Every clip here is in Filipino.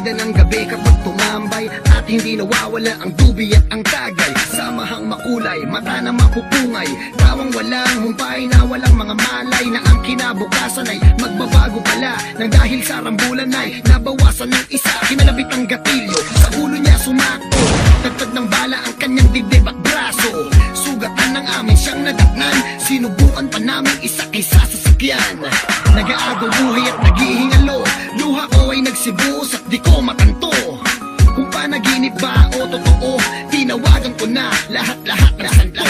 partida ng gabi kapag tumambay at hindi nawawala ang dubi at ang tagay. Samahang makulay, mata na mapupungay, tawang walang humpay na walang mga malay, na ang kinabukasan ay magbabago pala nang dahil sa rambulan ay nabawasan ng isa. Kinalabit ang gatilyo, sa ulo niya sumakto, tagtad ng bala ang kanyang dibdib at braso. Sugatan ng amin siyang nadatnan, sinubukan pa namin isa-isa sa sakyan. Nag-aagaw buhay at naghihingalo, luha ko ay nagsibuos at di ko matanto kung panaginip ba o totoo. Tinawagan ko na lahat-lahat ng santo.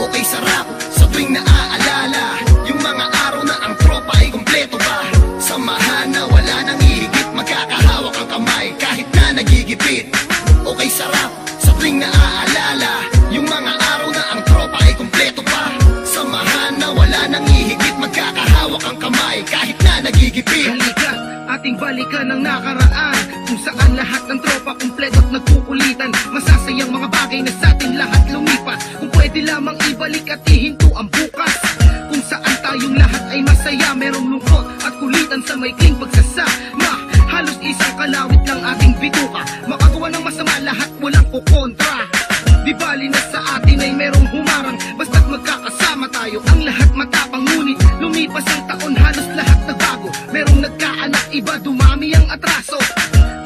Okay, sarap sa tuwing naaalala yung mga araw na ang tropa ay kumpleto pa. Samahan na wala nang ihigit, magkakahawak ang kamay kahit na nagigipit. Okay, sarap sa tuwing naaalala yung mga araw na ang tropa ay kumpleto pa. Samahan na wala nang ihigit, magkakahawak ang kamay kahit na nagigipit. Halika, ating balikan ang nakaraan, kung saan lahat ng tropa kumpleto at nagkukulitan. Masasayang mga bagay na sa ating lahat lumipas, kung pwede lamang ibalik at ihinto ang bukas. Kung saan tayong lahat ay masaya, merong lungkot at kulitan sa maikling pagsasama. Halos isang kalawit lang ating bituka, makagawa ng masama lahat walang kukontra. Di bali na sa atin ay merong humarang, basta't magkakasama tayo ang lahat matapang. Ngunit lumipas ang taon, halos lahat nagbago, merong nagkaanak, iba dumami ang atraso.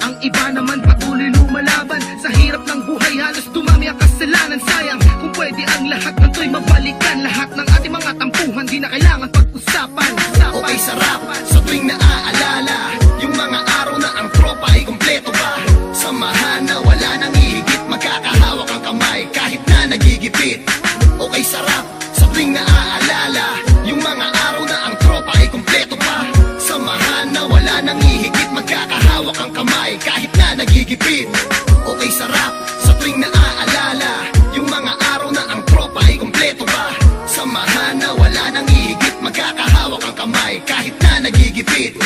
Ang iba naman patuloy lumalaban, sa hirap ng buhay halos dumami ang kasalanan. Sayang kung pwede ang lahat ng to'y mabalikan, lahat ng ating mga tampuhan di na kailangan pag-usapan. Okay, sarap sa tuwing naaalala yung mga araw na ang tropa ay kumpleto pa. Samahan na wala nang ihigit, magkakahawak ang kamay kahit na nagigipit. Okay, sarap sa tuwing naaalala yung mga araw na ang tropa ay kumpleto pa. Samahan na wala nang ihigit, magkakahawak ang kamay kahit na nagigipit. Okay, sarap sa tuwing naaalala yung mga araw na ang tropa ay kumpleto pa. Samahan na wala nang ihigit, magkakahawak ang kamay kahit na nagigipit.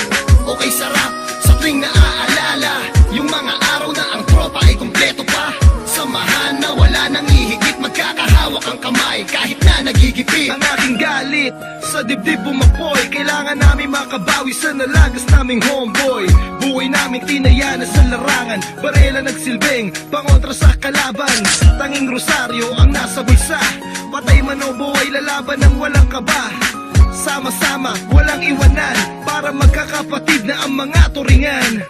Okay, sarap sa tuwing naaalala yung mga araw na ang tropa ay kumpleto pa. Samahan na wala nang ihigit, magkakahawak ang kamay kahit na nagigipit. Ang aking galit sa dibdib bumapoy, kailangan namin makabawi sa nalagas naming homeboy. Buhay namin tinaya na sa larangan, barela nagsilbing pangontra sa kalaban. Tanging rosaryo ang nasa bulsa, patay man o buhay lalaban ng walang kaba. Sama-sama, walang iwanan, para magkakapatid na ang mga turingan.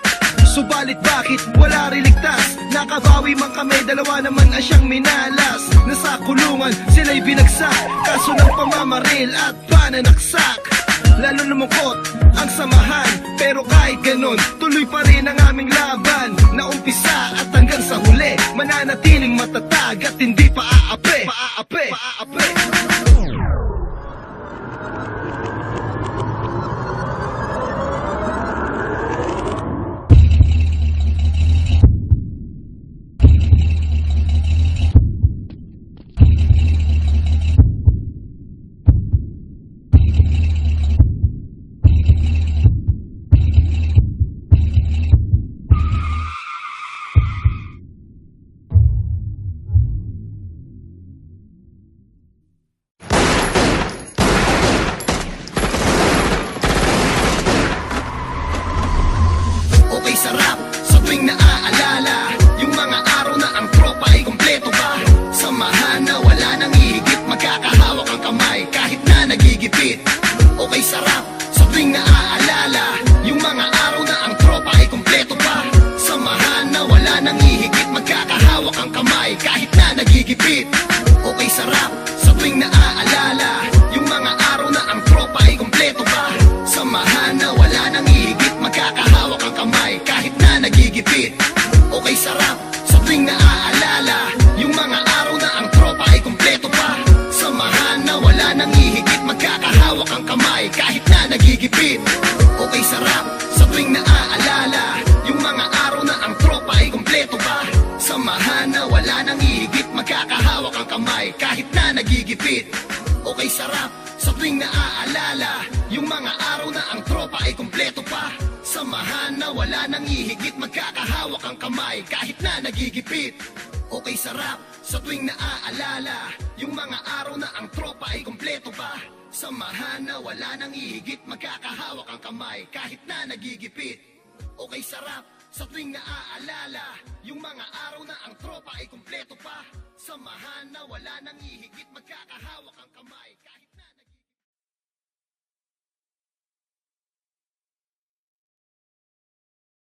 Subalit bakit wala rin ligtas? Nakabawi man kami, dalawa naman ang siyang minalas. Nasa kulungan, sila'y binagsak, kaso ng pamamaril at pananaksak. Lalo lumungkot ang samahan, pero kahit ganon, tuloy pa rin ang aming laban. Naumpisa at hanggang sa huli, mananatiling matatag at hindi pa aape. Okay, sarap sa tuwing naaalala yung mga araw na ang tropa ay kumpleto pa. Samahan na wala nang ihigit, magkakahawak ang kamay kahit na nagigipit. Okay, sarap sa tuwing naaalala yung mga araw na ang tropa ay kumpleto pa. Samahan na wala nang ihigit, magkakahawak ang kamay kahit na nagigipit. Okay, sarap sa tuwing naaalala yung mga araw na ang tropa ay kumpleto pa. Samahan na wala nang ihigit, magkakahawak ang kamay kahit na nagigipit. Okay, sarap sa tuwing naaalala yung mga araw na ang tropa ay kumpleto pa. Samahan na wala nang ihigit, magkakahawak ang kamay kahit na nagigipit. Okay, sarap sa tuwing naaalala yung mga araw na ang tropa ay kumpleto pa. Samahan na wala nang ihigit, magkakahawak ang kamay kahit na nagigipit. Okay, sarap sa tuwing naaalala yung mga araw na ang tropa ay kumpleto pa. Samahan na wala nang ihigit, magkakahawak ang kamay kahit na nagigipit. Okay, sarap sa tuwing naaalala yung mga araw na ang tropa ay kumpleto pa. Samahan na wala nang ihigit, magkakahawak ang kamay kahit na nagigipit. Okay, sarap Sa tuwing naaalala yung mga araw na ang tropa ay kumpleto pa. Samahan na wala nang ihigit, magkakahawak ang kamay kahit